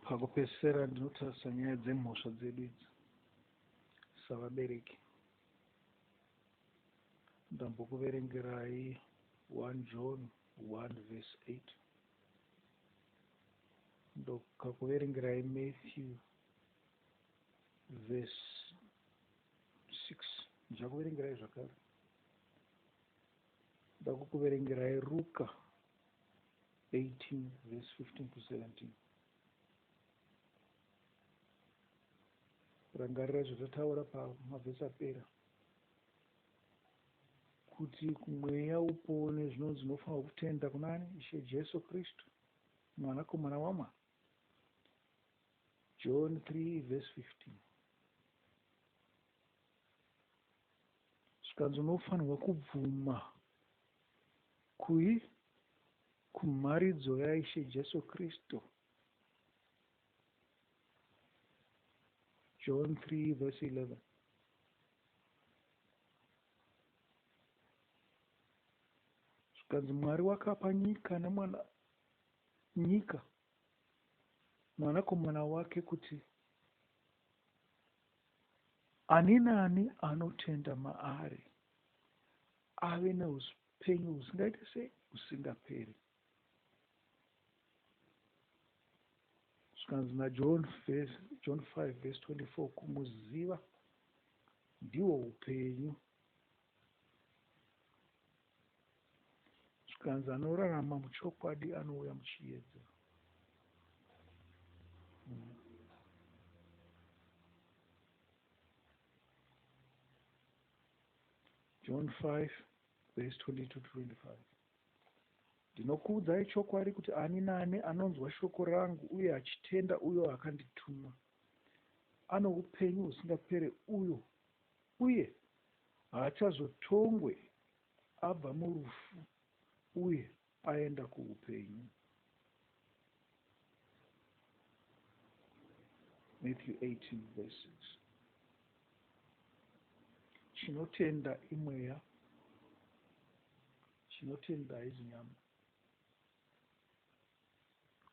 Pakupedzisira ndinotarisa nyaya dzemhosva dzedu idzi savabereki. Ndambokuverengerai 1 John 1 verse 8. Ndokakuverengerai Matthew verse 6. Ndichakuverengerai zvakare. Ndakukuverengerai Luka 18 verse 15 to 17. Rangarira zvatotaura pamavhesi apera kuti mweya upone zvinonzi unofanira kutenda kunani Ishe Jesu Kristu mwanakomana waMwari. John 3 verse 15. Zvikanzi unofanirwa kubvuma kumharidzo yaIshe Jesu Kristu. John 3 verse 11. Zvikanzi Mwari wakapa nyika mwanakomana wake kuti ani nani anotenda maari ave neupenyu husingaite sei, husingaperi. Zvikanzi naJohn 5 verse 24, kumuziva ndihwo upenyu. Zvikanzi anorarama muchokwadi anouya muchiedza. John 5 verse 22 to 25. Ndinokuudzai chokwadi kuti ani nani anonzwa shoko rangu uye achitenda uyo akandituma ano upenyu husingaperi uye haachazotongwe abva murufu uye aenda kuupenyu. Matthew 18 verse 6. Chinotenda imweya, chinotenda izinyama.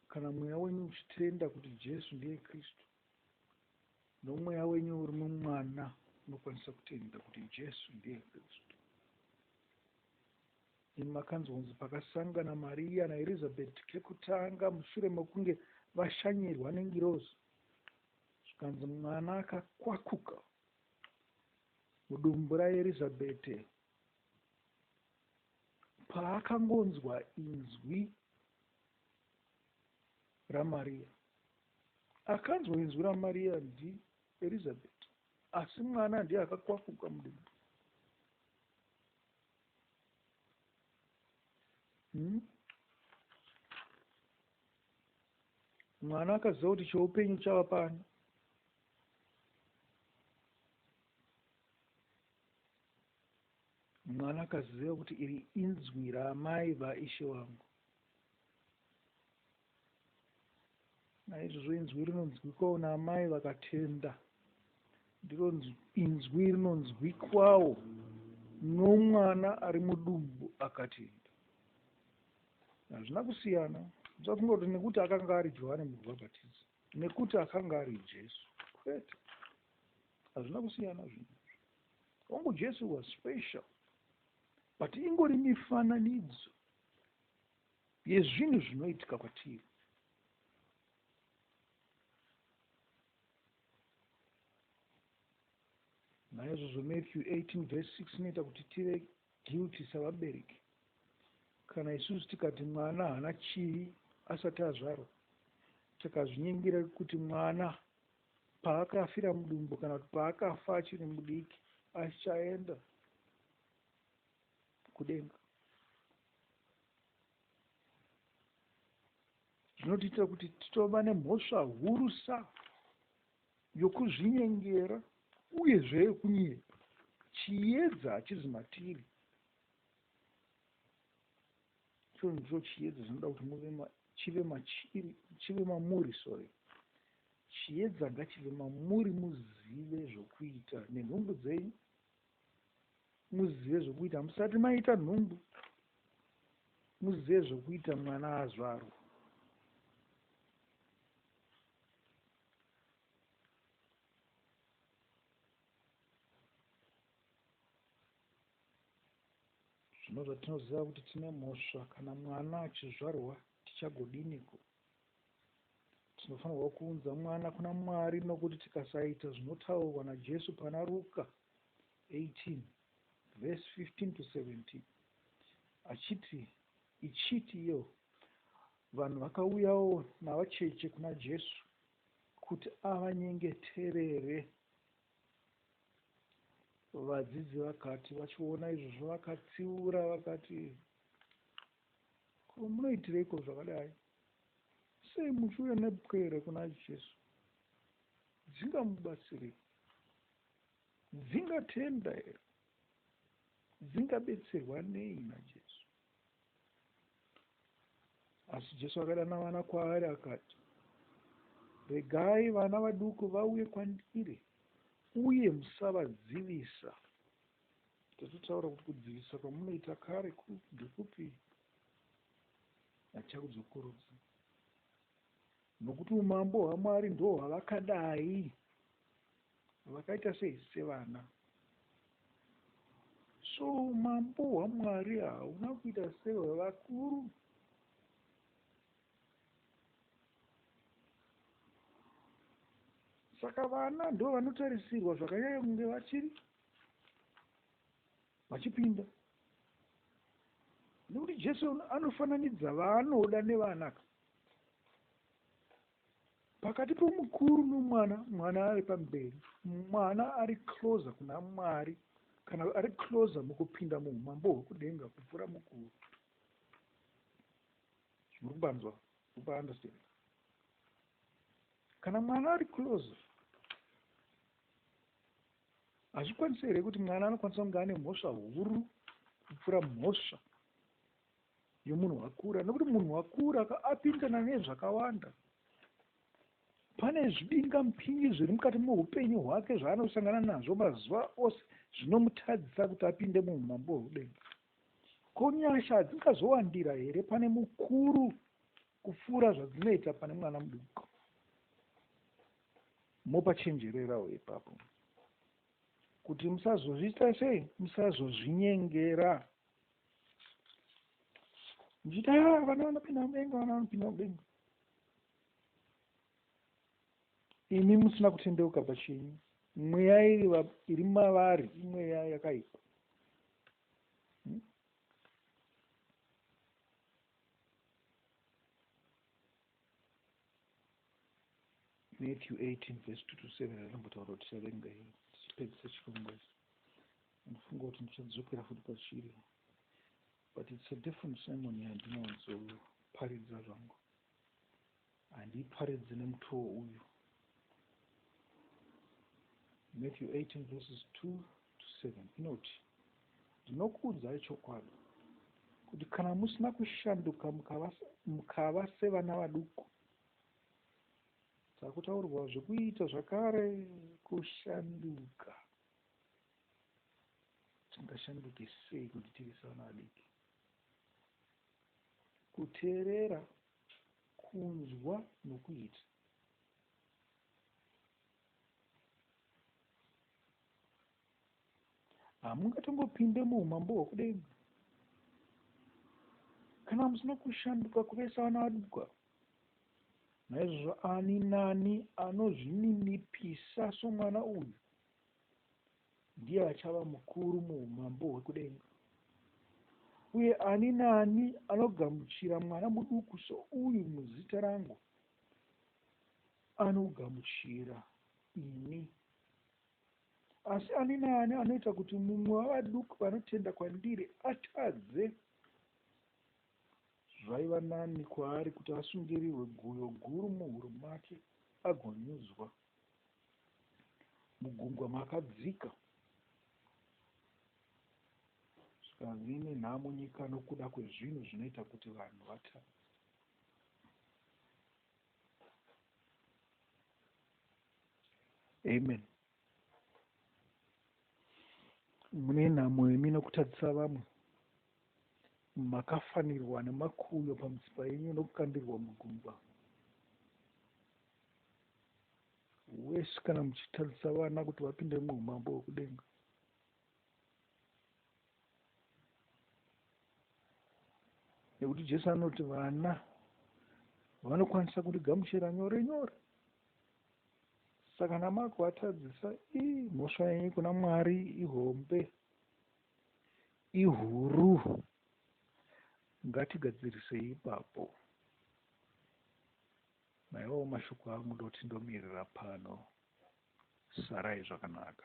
Kana mweya wenyu uchitenda kuti Jesu ndiye Kristu, nomweya wenyu uri mumwana unokwanisa kutenda kuti Jesu ndiye Kristu. Imi makanzonzi pakasangana Maria naElizabeth kekutanga mushure mekunge vashanyirwa nengirozi. Zvikanzi mwana akakwakuka mudumbu raElizabeth paakangonzwa inzwi raMaria. Akanzwa inzwi raMaria ndiElizabeth, asi mwana ndiye akakwakuka mudumbu. Mwana akaziva kuti choupenyu chava pano. Mwana akaziva kuti iri inzwi raamai vaIshe wangu. Naizvozvo inzwi rinonzwikwawo naamai vakatenda. Ndiro inzwi rinonzwikwawo nomwana ari mudumbu akatenda. Hazvina kusiyana. Usafunga kuti nekuti akanga ari Johani Mubhabhatidzi, nekuti akanga ari Jesu. Kwete. Hazvina kusiyana zvinhu. Ongo Jesu was special. But ingori mifananidzo yezvinhu zvinoitika kwatiri. Naizvozvo Matthew 18 verse 6 inoita kuti tive guilty savabereki. Kana isusu tikati mwana haana chivi asati azvarwa, tikazvinyengera kuti mwana paakafira mudumbu kana kuti paakafa achiri mudiki achaenda kudenga. Zvinotiita kuti titova nemhosva hurusa yokuzvinyengera uyezve yekunyepa. Chiedza hachizi matiri. Ndicho chiedza zvinoda kuti chive mamuri. Chiedza ngachive mamuri, muzive zvokuita nenhumbu dzenyu. Muzive zvokuita musati maita nhumbu. Muzive zvokuita mwana azvarwa. zvino zvatinoziva kuti tine mhosva kana mwana achizvarwa tichagodiniko. Tinofanirwa kuunza mwana kuna Mwari, nokuti tikasaita zvinotaurwa naJesu pana Luka 18 verse 15 to 17 ichiti iyo vanhu vakauyawo navacheche kuna Jesu kuti avanyengeterere. Vadzidzi vakati vachiona izvozvo vakatsiura vakati, ko munoitireiko zvakadai? Sei muchiuya nepwere kuna Jesu? Dzingamubatsirei? Dzingatenda here? Dzingabetserwa nei naJesu? Asi Jesu akadana vana kwaari akati, regai vana vaduku vauye kwandiri, uye musavadzivisa. Tatotaura kuti kudzivisa kwamunoita kare ndekupi? Hachakudzokorudza. Nokuti umambo hwaMwari ndo hwavakadai, vakaita sevana. So umambo hwaMwari hauna kuita sehwevakuru. Saka vana ndo vanotarisirwa zvakanyanya kunge vachipinda. Nokuti Jesu anofananidza vaanoda nevana. Pakati pomukuru nomwana, mwana ari pamberi, mwana ari closer kuna Mwari, kana ari closer mukupinda muumambo hwekudenga kupfuura mukuru. Zvinokubanzwa understand. Kana mwana ari closer, hazvikwanisi here kuti mwana anokwanisa kunge ane mhosva huru kupfuura mhosva yomunhu wakura? Nokuti munhu wakura apindana nezvakawanda. Pane zvibingamupinyi zviri mukati muupenyu hwake zvaanosangana nazvo mazuva ose zvinomutadzisa kuti apinde muumambo hwekudenga. Ko nyasha hadzingazowandira here pane mukuru kupfuura zvadzinoita pane mwana muduku? Mopachenjererawo ipapo kuti musazozviita sei, musazozvinyengera muchiti vana vanopinda mudenga, vana vanopinda mudenga. Imi musina kutendeuka pachenyu. Mweya iri mavari imweya yakaipa. Matthew 18 verse 2 to 7 anombotaura kuti chavenga chipedzisa chirongwa ichi. Anofunga kuti ndichadzokera futi pachiri, but it's a different sermon yandinowanzoparidza zvangu. Handiparidzi nemutoo uyu. Matthew 18 verses 2 to 7 inoti, ndinokuudzai chokwadi kuti kana musina kushanduka mukava sevana vaduku. Takutaurwa zvekuita zvakare kushanduka. Tingashanduke sei kuti tiri savana vadiki? Kuteerera, kunzwa nokuita. Hamungatongopinde muumambo hwekudenga kana musina kushanduka kuve savana vaduku. Naizvozvo ani nani anozvininipisa somwana uyu ndiye achava mukuru muumambo hwekudenga. Uye ani nani anogamuchira mwana muduku souyu muzita rangu anogamuchira ini. Asi ani nani anoita kuti mumwe wavaduku vanotenda kwandiri atadze, zvaiva nani kwaari kuti asungirirwe guyo guru muhuro make agonyudzwa mugungwa makadzika. Zvikanzi nenhamo nyika nokuda kwezvinhu zvinoita kuti vanhu vatadze. Amen. Mune nhamo imi nokutadzisa vamwe. Makafanirwa nemakuyo pamutsipa yenyu nokukandirwa mugungwa. Wese kana muchitadzisa vana kuti vapinde muumambo hwekudenga. nekuti Jesu anoti vana vanokwanisa kurigamuchira nyore nyore. Saka namako atadzisa mhosva yenyu kuna Mwari ihombe, ihuru. Ngatigadzirisei ipapo. Naiwo mashoko angu ndoti ndomirira pano. Sarai zvakanaka.